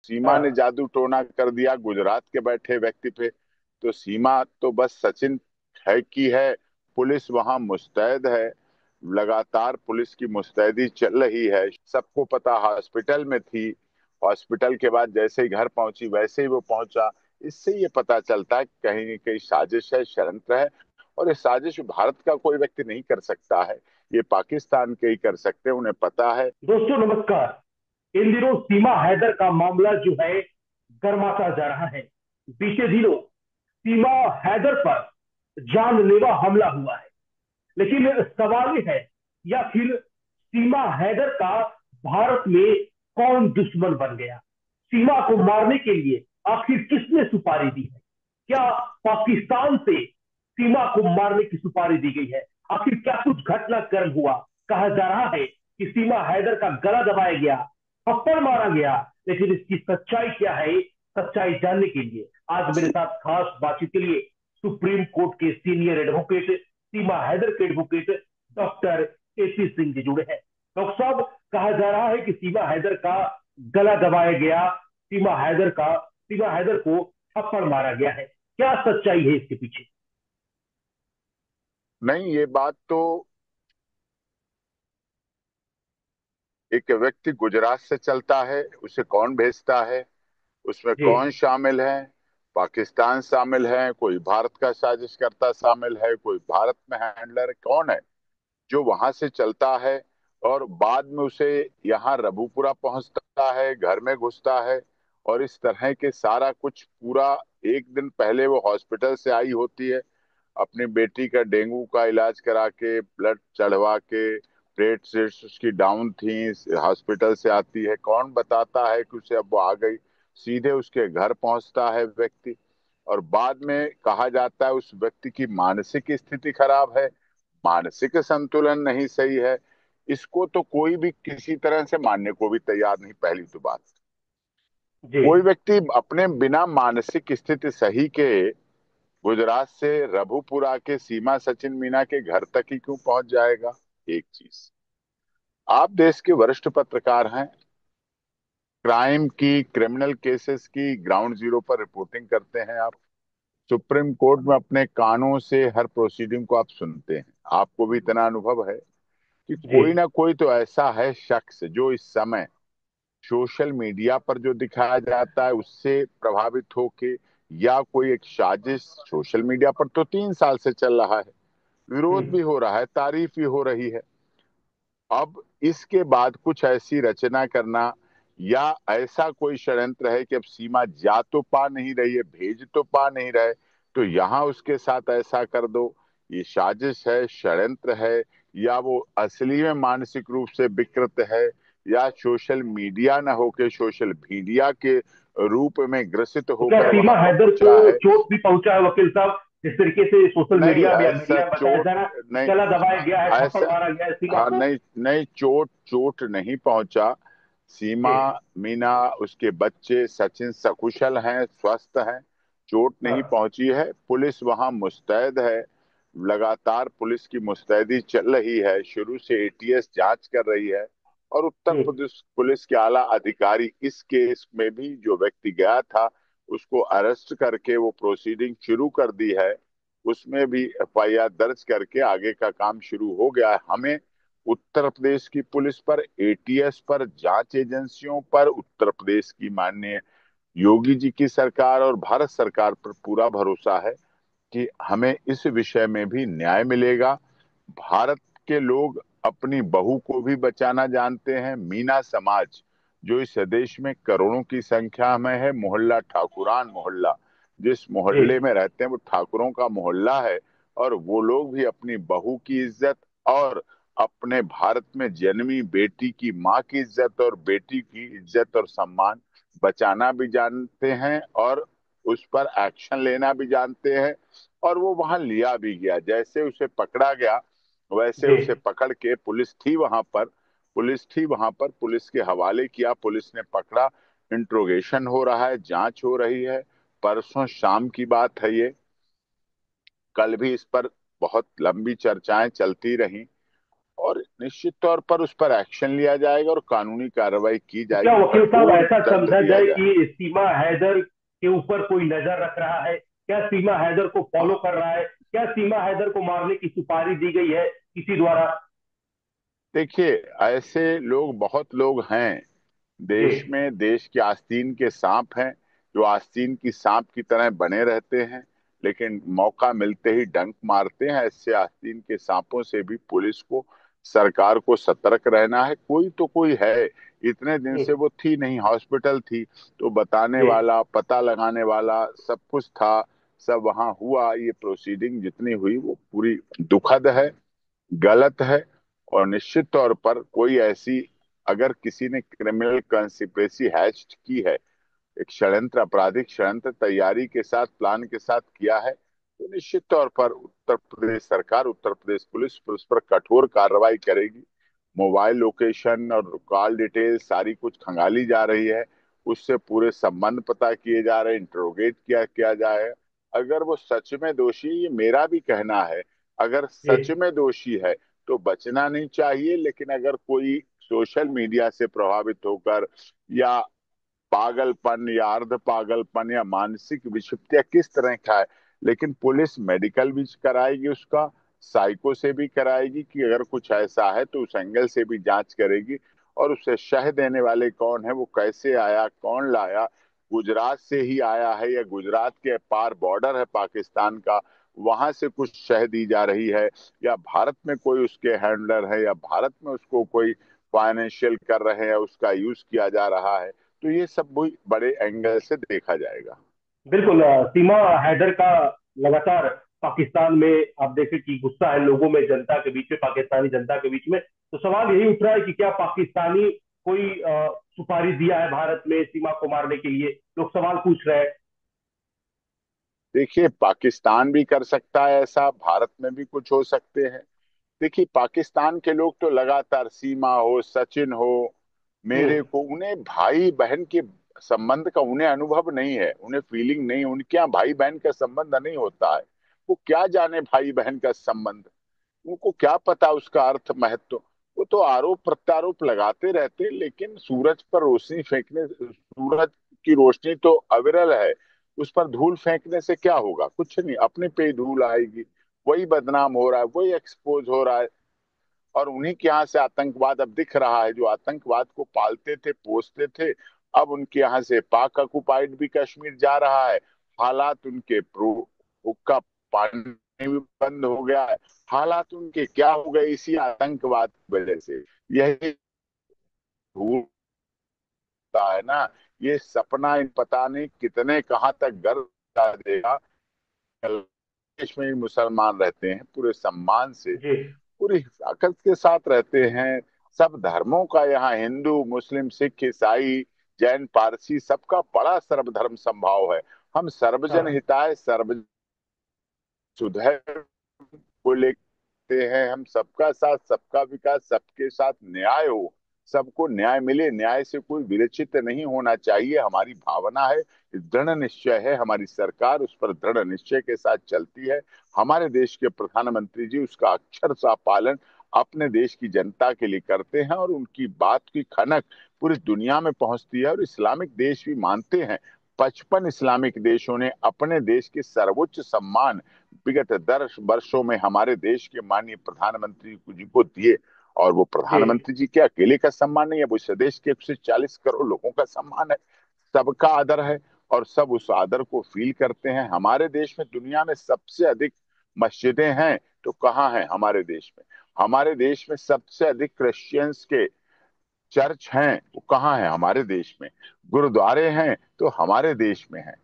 सीमा ने हाँ। जादू टोना कर दिया गुजरात के बैठे व्यक्ति पे। तो सीमा तो बस सचिन है की है। पुलिस वहां मुस्तैद है। लगातार पुलिस की मुस्तैदी चल रही है। सबको पता हॉस्पिटल में थी। हॉस्पिटल के बाद जैसे ही घर पहुंची वैसे ही वो पहुंचा। इससे ये पता चलता है कि कहीं न कहीं साजिश है, षड्यंत्र है। और ये साजिश भारत का कोई व्यक्ति नहीं कर सकता है। ये पाकिस्तान के ही कर सकते हैं, उन्हें पता है। दोस्तों नमस्कार। इन दिनों सीमा हैदर का मामला जो है गर्माता जा रहा है। बीते दिनों सीमा हैदर पर जानलेवा हमला हुआ है। लेकिन सवाल ये है, या फिर सीमा हैदर का भारत में कौन दुश्मन बन गया? सीमा को मारने के लिए आखिर किसने सुपारी दी है? क्या पाकिस्तान से सीमा को मारने की सुपारी दी गई है? आखिर क्या कुछ घटनाक्रम हुआ? कहा जा रहा है कि सीमा हैदर का गला दबाया गया, थप्पड़ मारा गया। लेकिन इसकी सच्चाई क्या है? सच्चाई जानने के लिए आज मेरे साथ खास बातचीत के लिए सुप्रीम कोर्ट के सीनियर एडवोकेट, सीमा हैदर के advocate doctor AP Singh ji जुड़े हैं। डॉक्टर साहब, कहा जा रहा है कि सीमा हैदर का गला दबाया गया, सीमा हैदर को थप्पड़ मारा गया है। क्या सच्चाई है इसके पीछे? नहीं, ये बात तो एक व्यक्ति गुजरात से चलता है, उसे कौन भेजता है, उसमें जी। कौन शामिल है? पाकिस्तान शामिल है, कोई भारत का साजिशकर्ता शामिल है, कोई भारत में हैंडलर कौन है जो वहां से चलता है और बाद में उसे यहाँ रबूपुरा पहुंचता है, घर में घुसता है। और इस तरह के सारा कुछ पूरा एक दिन पहले वो हॉस्पिटल से आई होती है। अपनी बेटी का डेंगू का इलाज करा के ब्लड चढ़वा के प्लेटलेट्स उसकी डाउन थी, हॉस्पिटल से आती है। कौन बताता है कि उसे अब वो आ गई? सीधे उसके घर पहुंचता है व्यक्ति। और बाद में कहा जाता है उस व्यक्ति की मानसिक स्थिति खराब है, मानसिक संतुलन नहीं सही है। इसको तो कोई भी किसी तरह से मानने को भी तैयार नहीं। पहली तो बात, जी। कोई व्यक्ति अपने बिना मानसिक स्थिति सही के गुजरात से रघुपुरा के सीमा सचिन मीना के घर तक ही क्यों पहुंच जाएगा? एक चीज, आप देश के वरिष्ठ पत्रकार हैं, क्राइम की, क्रिमिनल केसेस की ग्राउंड जीरो पर रिपोर्टिंग करते हैं आप। सुप्रीम कोर्ट में अपने कानों से हर प्रोसीडिंग को आप सुनते हैं। आपको भी इतना अनुभव है कि जी। कोई ना कोई तो ऐसा है शख्स जो इस समय सोशल मीडिया पर जो दिखाया जाता है उससे प्रभावित होके, या कोई एक साजिश सोशल मीडिया पर तो 3 साल से चल रहा है, विरोध हम्म। भी हो रहा है, तारीफ भी हो रही है। अब इसके बाद कुछ ऐसी रचना करना, या ऐसा कोई षड्यंत्र है कि अब सीमा जा तो पा नहीं रही है, भेज तो पा नहीं रहे, तो यहां उसके साथ ऐसा कर दो। ये साजिश है, षड्यंत्र है, या वो असली में मानसिक रूप से विकृत है, या सोशल मीडिया न होके सोशल मीडिया के रूप में ग्रसित तो क्या होकर सीमा वहां हैदर को पहुंचा है। चोट भी पहुंचा है वकील साहब? जिस तरीके से सोशल नहीं, मीडिया में या ऐसा मीडिया में बताया चोट जा रहा है कि नहीं, गला दबाया गया है, थप्पड़ ऐसा, मारा गया है सीमा हाँ, को। नहीं नहीं, चोट चोट नहीं पहुंचा। जी। सीमा मीना, उसके बच्चे सचिन सकुशल हैं, स्वस्थ हैं। चोट नहीं हाँ। पहुंची है। पुलिस वहां मुस्तैद है। लगातार पुलिस की मुस्तैदी चल रही है। शुरू से एटीएस जांच कर रही है। और उत्तर हम्म। प्रदेश पुलिस के आला अधिकारी इस केस में भी जो व्यक्ति गया था उसको अरेस्ट करके वो प्रोसीडिंग शुरू कर दी है। उसमें भी एफआईआर दर्ज करके आगे का काम शुरू हो गया है। हमें उत्तर प्रदेश की पुलिस पर, एटीएस पर, जांच एजेंसियों पर, उत्तर प्रदेश की माननीय योगी जी की सरकार और भारत सरकार पर पूरा भरोसा है कि हमें इस विषय में भी न्याय मिलेगा। भारत के लोग अपनी बहू को भी बचाना जानते हैं। मीना समाज जो इस देश में करोड़ों की संख्या में है, मोहल्ला ठाकुरान मोहल्ला, जिस जी। मोहल्ले में रहते हैं वो ठाकुरों का मोहल्ला है। और वो लोग भी अपनी बहू की इज्जत और अपने भारत में जन्मी बेटी की माँ की इज्जत और बेटी की इज्जत और सम्मान बचाना भी जानते हैं, और उस पर एक्शन लेना भी जानते हैं। और वो वहां लिया भी गया। जैसे उसे पकड़ा गया वैसे जी। उसे पकड़ के पुलिस थी वहां पर, पुलिस के हवाले किया। पुलिस ने पकड़ा, इंट्रोगेशन हो रहा है, जांच हो रही है। परसों शाम की बात है ये। कल भी इस पर बहुत लंबी चर्चाएं चलती रहीं। और निश्चित तौर पर उस पर एक्शन लिया जाएगा और कानूनी कार्रवाई की तो क्या जाएगी, वकील साहब कठोर ऐसा दंड समझा दिया जाए जाए। कि सीमा हैदर के ऊपर कोई नजर रख रहा है? क्या सीमा हैदर को फॉलो हाँ, कर रहा है? क्या सीमा हैदर को मारने की सुपारी दी गई है किसी द्वारा? देखिए, ऐसे लोग, बहुत लोग हैं जी देश में। देश के आस्तीन के सांप हैं जो आस्तीन की सांप की तरह बने रहते हैं, लेकिन मौका मिलते ही डंक मारते हैं। ऐसे आस्तीन के सांपों से भी पुलिस को, सरकार को सतर्क रहना है। कोई तो कोई है, इतने दिन जी से वो थी नहीं, हॉस्पिटल थी तो बताने जी वाला, पता लगाने वाला सब कुछ था। सब वहां हुआ। ये प्रोसीडिंग जितनी हुई वो पूरी दुखद है, गलत है। और निश्चित तौर पर कोई ऐसी, अगर किसी ने क्रिमिनल कंस्पिरेसी हैच की है, एक षड्यंत्र, आपराधिक षड्यंत्र तैयारी के साथ, प्लान के साथ किया है, तो निश्चित तौर पर उत्तर प्रदेश सरकार, उत्तर प्रदेश पुलिस उस पर कठोर कार्रवाई करेगी। मोबाइल लोकेशन और कॉल डिटेल सारी कुछ खंगाली जा रही है, उससे पूरे संबंध पता किए जा रहे हैं, इंट्रोगेट किया किया जाए। अगर वो सच में दोषी, ये मेरा भी कहना है, अगर जी सच में दोषी है तो बचना नहीं चाहिए। लेकिन अगर कोई सोशल मीडिया से प्रभावित होकर, या पागलपन या अर्ध पागलपन या मानसिक विक्षिप्त या किस तरह का है, लेकिन पुलिस मेडिकल भी कराएगी उसका, साइको से भी कराएगी कि अगर कुछ ऐसा है तो उस एंगल से भी जांच करेगी। और उसे शह देने वाले कौन है, वो कैसे आया, कौन लाया, गुजरात से ही आया है या गुजरात के पार बॉर्डर है पाकिस्तान का, वहां से कुछ शह दी जा रही है, या भारत में कोई उसके हैंडलर है, या भारत में उसको कोई फाइनेंशियल कर रहे हैं, उसका यूज किया जा रहा है। तो ये सब भी बड़े एंगल से देखा जाएगा। बिल्कुल। सीमा हैदर का लगातार पाकिस्तान में आप देखें कि गुस्सा है लोगों में, जनता के बीच में, पाकिस्तानी जनता के बीच में। तो सवाल यही उठ रहा है कि क्या पाकिस्तानी कोई सुपारी दिया है भारत में सीमा को मारने के लिए? लोग सवाल पूछ रहे हैं। देखिए, पाकिस्तान भी कर सकता है ऐसा, भारत में भी कुछ हो सकते हैं। देखिए, पाकिस्तान के लोग तो लगातार, सीमा हो, सचिन हो, मेरे हम्म। को, उन्हें भाई बहन के संबंध का उन्हें अनुभव नहीं है, उन्हें फीलिंग नहीं, उनके यहाँ भाई बहन का संबंध नहीं होता है। वो क्या जाने भाई बहन का संबंध, उनको क्या पता उसका अर्थ, महत्व। वो तो आरोप प्रत्यारोप लगाते रहते, लेकिन सूरज पर रोशनी फेंकने, सूरज की रोशनी तो अविरल है, उस पर धूल फेंकने से क्या होगा? कुछ नहीं, अपने पे ही धूल आएगी। वही बदनाम हो रहा है, वही एक्सपोज हो रहा है। और उन्हीं के यहाँ से आतंकवाद अब दिख रहा है, जो आतंकवाद को पालते थे, पोसते थे, अब उनके यहाँ से पाक ऑक्युपाइड भी कश्मीर जा रहा है। हालात उनके प्रो, हुक्का पानी भी बंद हो गया है। हालात उनके क्या हो गए इसी आतंकवाद की वजह से। यही भूलता है ना, ये सपना इन पता नहीं कितने कहाँ तक गर्व पहुंचा देगा। देश में ही मुसलमान रहते हैं पूरे सम्मान से, जी पूरी ताकत के साथ रहते हैं। सब धर्मों का यहाँ, हिंदू मुस्लिम सिख ईसाई जैन पारसी, सबका बड़ा सर्वधर्म संभाव है। हम सर्वजन हाँ हिताय, सर्व सुधर को लेते हैं। हम सबका साथ, सबका विकास, सबके साथ न्याय हो, सबको न्याय मिले, न्याय से कोई विरचित नहीं होना चाहिए, हमारी भावना है, दृढ़ निश्चय है। हमारी सरकार उस पर दृढ़ निश्चय के साथ चलती है। हमारे देश के प्रधानमंत्री जी उसका अक्षरशः पालन अपने देश की जनता के लिए करते हैं, और उनकी बात की खनक पूरी दुनिया में पहुंचती है, और इस्लामिक देश भी मानते हैं। 55 इस्लामिक देशों ने अपने देश के सर्वोच्च सम्मान विगत 10 वर्षों में हमारे देश के माननीय प्रधानमंत्री जी को दिए। और वो जी प्रधानमंत्री जी के अकेले का सम्मान नहीं है, वो इस देश के 140 करोड़ लोगों का सम्मान है। सबका आदर है, और सब उस आदर को फील करते हैं। हमारे देश में दुनिया में सबसे अधिक मस्जिदें हैं तो कहाँ हैं? हमारे देश में। हमारे देश में सबसे अधिक क्रिश्चियंस के चर्च हैं, वो कहाँ है? हमारे देश में। गुरुद्वारे हैं तो हमारे देश में हैं।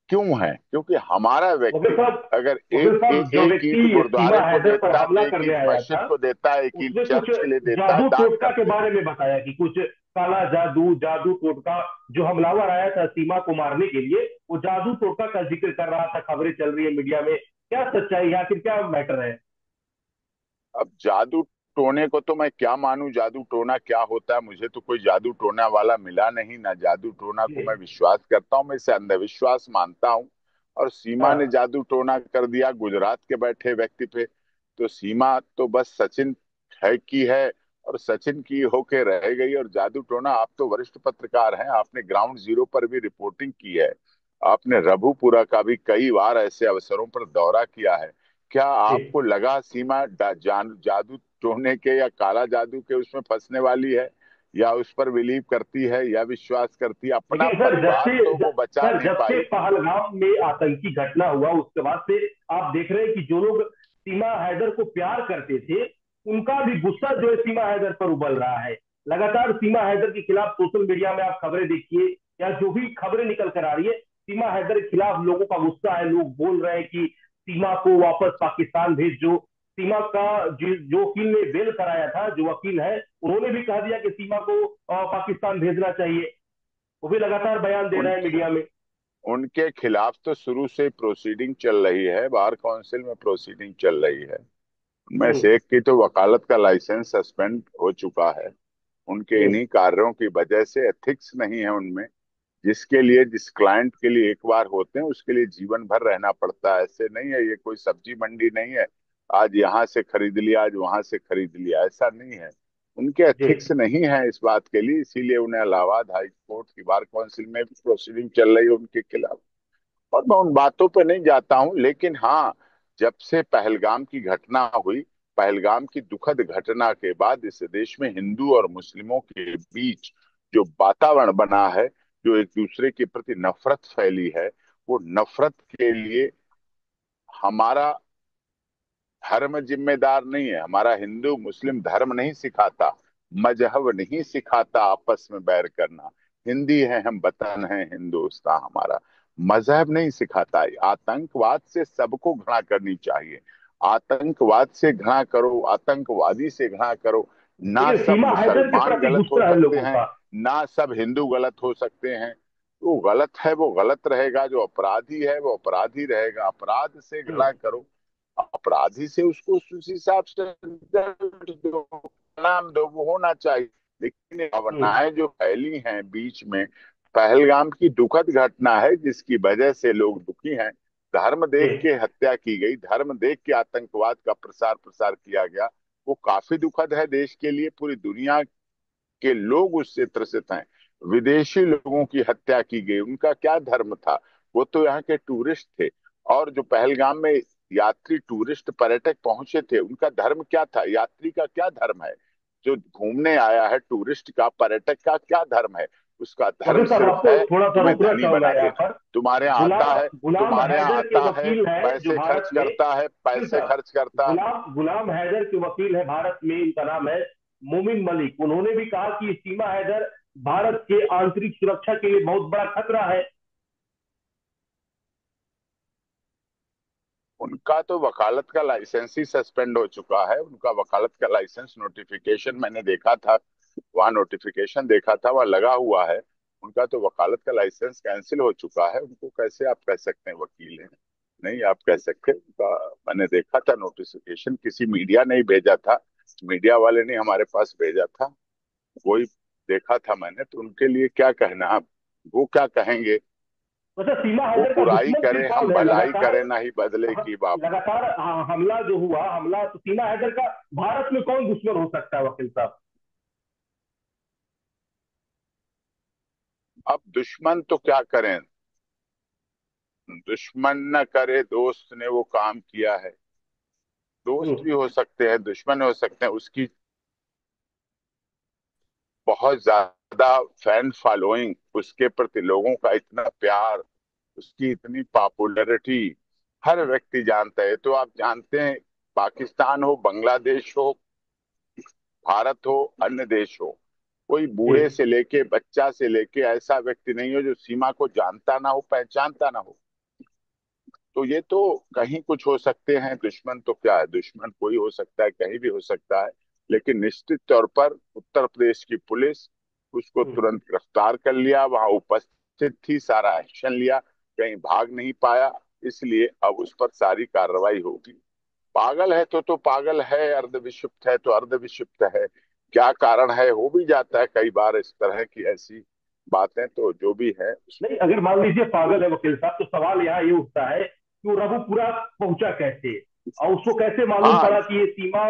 क्यों है? क्योंकि हमारा वकील व्यक्ति साहब, अगर वकील साहब, जो एक ईंट व्यक्ति सीमा गुरुद्वारे को हैदर पर देता है, तो हमला एक करने ईंट आया मस्जिद था, को देता है, एक ईंट उसने कुछ चर्च के लिए देता है, जादू दान टोटका के करते हैं। बारे में बताया कि कुछ काला जादू, जादू टोटका, जो हमलावर आया था सीमा को मारने के लिए, वो जादू टोटका का जिक्र कर रहा था, खबरें चल रही है मीडिया में। क्या सच्चाई है? आखिर क्या मैटर है? अब जादू टोने को तो मैं क्या मानूं, जादू टोना क्या होता है? मुझे तो कोई जादू टोना वाला मिला नहीं, ना जादू टोना को जी मैं विश्वास करता हूं, मैं इसे अंधविश्वास मानता हूं। और सीमा ने हाँ जादू टोना कर दिया गुजरात के बैठे व्यक्ति पे, तो सीमा तो बस सचिन हैक की है और सचिन की होके रह गई। और जादू टोना, आप तो वरिष्ठ पत्रकार हैं, आपने ग्राउंड जीरो पर भी रिपोर्टिंग की है, आपने रघुपुरा का भी कई बार ऐसे अवसरों पर दौरा किया है। क्या जी। आपको लगा सीमा जादू टोने के या काला जादू के उसमें फंसने वाली है, या उस पर बिलीव करती है या विश्वास करती है? अपना लेकिन सर परिवार तो वो बचा सर नहीं जब से पाई। पहलगाम में आतंकी घटना हुआ उसके बाद से आप देख रहे हैं कि जो लोग सीमा हैदर को प्यार करते थे उनका भी गुस्सा जो है सीमा हैदर पर उबल रहा है। लगातार सीमा हैदर के खिलाफ सोशल मीडिया में आप खबरें देखिए या जो भी खबरें निकल कर आ रही है, सीमा हैदर के खिलाफ लोगों का गुस्सा है। लोग बोल रहे हैं कि सीमा को वापस पाकिस्तान भेज दो। सीमा का जो वकील ने बेल कराया था, जो वकील है, उन्होंने भी कह दिया कि सीमा को पाकिस्तान भेजना चाहिए। वो भी लगातार बयान दे उन रहे हैं मीडिया में। उनके खिलाफ तो शुरू से प्रोसीडिंग चल रही है, बार काउंसिल में प्रोसीडिंग चल रही है। उनमें हम्म। से एक की तो वकालत का लाइसेंस सस्पेंड हो चुका है। उनके जी। इन्हीं कार्यों की वजह से एथिक्स नहीं है उनमें। जिसके लिए, जिस क्लाइंट के लिए एक बार होते हैं उसके लिए जीवन भर रहना पड़ता है। ऐसे नहीं है, ये कोई सब्जी मंडी नहीं है, आज यहाँ से खरीद लिया आज वहां से खरीद लिया, ऐसा नहीं है। उनके जी। एथिक्स नहीं है इस बात के लिए, इसीलिए उन्हें इलाहाबाद हाई कोर्ट की बार काउंसिल में भी प्रोसीडिंग चल रही है उनके खिलाफ। और मैं उन बातों पे नहीं जाता हूं, लेकिन हाँ, जब से पहलगाम की घटना हुई, पहलगाम की दुखद घटना के बाद इस देश में हिंदू और मुस्लिमों के बीच जो वातावरण बना है, जो एक दूसरे के प्रति नफरत फैली है, वो नफरत के लिए हमारा धर्म जिम्मेदार नहीं है। हमारा हिंदू मुस्लिम धर्म नहीं सिखाता, मजहब नहीं सिखाता आपस में बैर करना। हिंदी है हम, वतन है हिंदुस्तान हमारा, मजहब नहीं सिखाता। आतंकवाद से सबको घृणा करनी चाहिए। आतंकवाद से घृणा करो, आतंकवादी से घृणा करो। ना लेकिन सब सीमा हैदर के मुसलमान प्रति गलत हो गुस्सा है सकते लोगों हैं, का। ना सब हिंदू गलत हो सकते हैं। वो गलत है वो गलत रहेगा, जो अपराधी है वो अपराधी रहेगा। अपराध से हम्म। घृणा करो, अपराधी से उसको उस हिसाब से दंड दो, नाम दो, वो होना चाहिए। लेकिन ये हम्म। भावनाएं जो फैली हैं बीच में, पहलगाम की दुखद घटना है जिसकी वजह से लोग दुखी हैं। धर्म जी। देख के हत्या की गई, धर्म देख के आतंकवाद का प्रसार प्रसार किया गया, वो काफी दुखद है देश के लिए। पूरी दुनिया के लोग उससे त्रसित हैं। विदेशी लोगों की हत्या की गई, उनका क्या धर्म था? वो तो यहाँ के टूरिस्ट थे। और जो पहलगाम में यात्री टूरिस्ट पर्यटक पहुंचे थे, उनका धर्म क्या था? यात्री का क्या धर्म है? जो घूमने आया है टूरिस्ट का, पर्यटक का क्या धर्म है? उसका धर्म वकील साहब, सिर्फ आपको है थोड़ा सा तुम्हें रोकना धनी चाहूंगा बना यहाँ देना। पर। तुम्हारे यहाँ आता गुलाम है, गुलाम तुम्हारे यहाँ हैदर के आता है, वकील है जो पैसे भारत खर्च में। करता है, वकील पैसे साहब, खर्च करता है। गुलाम हैदर के वकील है भारत में, इनका नाम है मोमिन मलिक। उन्होंने भी कहा कि सीमा हैदर भारत के आंतरिक सुरक्षा के लिए बहुत बड़ा खतरा है। उनका तो वकालत का लाइसेंस ही सस्पेंड हो चुका है। उनका वकालत का लाइसेंस नोटिफिकेशन मैंने देखा था, वहाँ नोटिफिकेशन देखा था, वहाँ लगा हुआ है। उनका तो वकालत का लाइसेंस कैंसिल हो चुका है। उनको कैसे आप कह सकते हैं वकील हैं? नहीं आप कह सकते। उनका मैंने देखा था नोटिफिकेशन, किसी मीडिया ने ही भेजा था, मीडिया वाले ने हमारे पास भेजा था, वही देखा था मैंने। तो उनके लिए क्या कहना अब, वो क्या कहेंगे? वैसे सीमा वो हैदर का बुराई दुश्मन फिर करे हम कौन है? भलाई लगातार करें, ना ही बदले की बात। लगातार हमला जो हुआ, हमला तो सीमा हैदर का भारत में कौन दुश्मन हो सकता है वकील साहब? अब दुश्मन तो क्या करें, दुश्मन न करे दोस्त ने वो काम किया है। दोस्त हम्म। भी हो सकते हैं, दुश्मन हो सकते हैं। उसकी बहुत ज्यादा फैन फॉलोइंग, उसके प्रति लोगों का इतना प्यार, उसकी इतनी पॉपुलैरिटी हर व्यक्ति जानता है। तो आप जानते हैं, पाकिस्तान हो, बांग्लादेश हो, भारत हो, अन्य देश हो, कोई जी। बूढ़े से लेके बच्चा से लेके ऐसा व्यक्ति नहीं हो जो सीमा को जानता ना हो, पहचानता ना हो। तो ये तो कहीं कुछ हो सकते हैं, दुश्मन तो क्या है, दुश्मन कोई हो सकता है, कहीं भी हो सकता है। लेकिन निश्चित तौर पर उत्तर प्रदेश की पुलिस उसको हम्म। तुरंत गिरफ्तार कर लिया, वहां उपस्थित थी, सारा एक्शन लिया, कहीं भाग नहीं पाया। इसलिए अब उस पर सारी कार्रवाई होगी। पागल है तो पागल है, अर्धविक्षिप्त है तो अर्धविक्षिप्त है। क्या कारण है, हो भी जाता है कई बार इस तरह की ऐसी बातें। तो जो भी है नहीं, उसको अगर मान लीजिए पागल है वकील साहब, तो सवाल यहाँ ये उठता है कि वो रघुपुरा पहुंचा कैसे? उसको कैसे मालूम हाँ पड़ा कि ये सीमा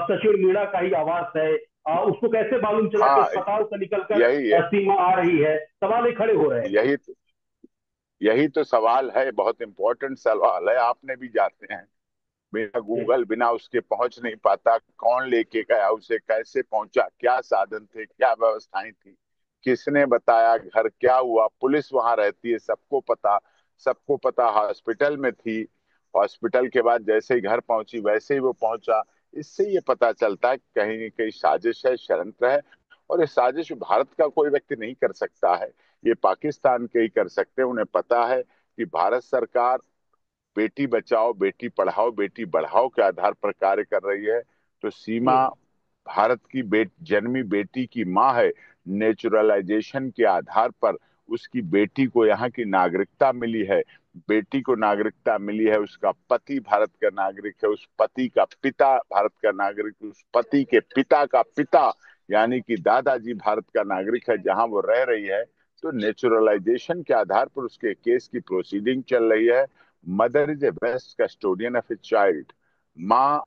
सचिन मीणा का ही आवाज है? उसको कैसे मालूम चला कि हाँ, अस्पताल से निकलकर यही है, सीमा आ रही है? सवाल ही खड़े हो रहे हैं। यही यही तो सवाल है, बहुत इंपॉर्टेंट सवाल है। आपने भी जाते हैं, बिना जी गूगल, बिना उसके पहुंच नहीं पाता। कौन लेके गया उसे, कैसे पहुंचा, क्या साधन थे, क्या व्यवस्थाएं थी, किसने बताया, घर क्या हुआ, पुलिस वहां रहती है, सबको पता। सबको पता हॉस्पिटल में थी, हॉस्पिटल के बाद जैसे ही घर पहुंची वैसे ही वो पहुंचा। इससे ये पता चलता है कि कहीं न कहीं साजिश है, षड्यंत्र है। और ये साजिश भारत का कोई व्यक्ति नहीं कर सकता है, ये पाकिस्तान के ही कर सकते हैं। उन्हें पता है कि भारत सरकार बेटी बचाओ, बेटी पढ़ाओ, बेटी बढ़ाओ के आधार पर कार्य कर रही है। तो सीमा जी भारत की जन्मी बेटी की माँ है। नेचुरलाइजेशन के आधार पर उसकी बेटी को यहाँ की नागरिकता मिली है। बेटी को नागरिकता मिली है, उसका पति भारत का नागरिक है, उस पति का पिता भारत का नागरिक, उस पति के पिता का पिता यानी कि दादाजी भारत का नागरिक है जहां वो रह रही है। तो नेचुरलाइजेशन के आधार पर उसके केस की प्रोसीडिंग चल रही है। Mother is a best custodian of a child. माँ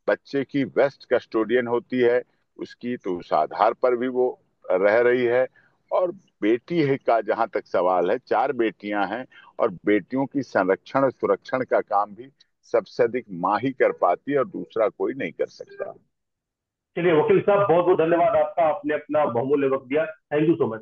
बच्चे की बेस्ट कस्टोडियन होती है उसकी, तो उस आधार पर भी वो रह रही है। और बेटी है का जहां तक सवाल है, चार बेटियां हैं, और बेटियों की संरक्षण और सुरक्षण का काम भी सबसे अधिक माँ ही कर पाती है और दूसरा कोई नहीं कर सकता। चलिए वकील साहब, बहुत बहुत धन्यवाद आपका, आपने अपना बहुमूल्य वक्त दिया। Thank you so much.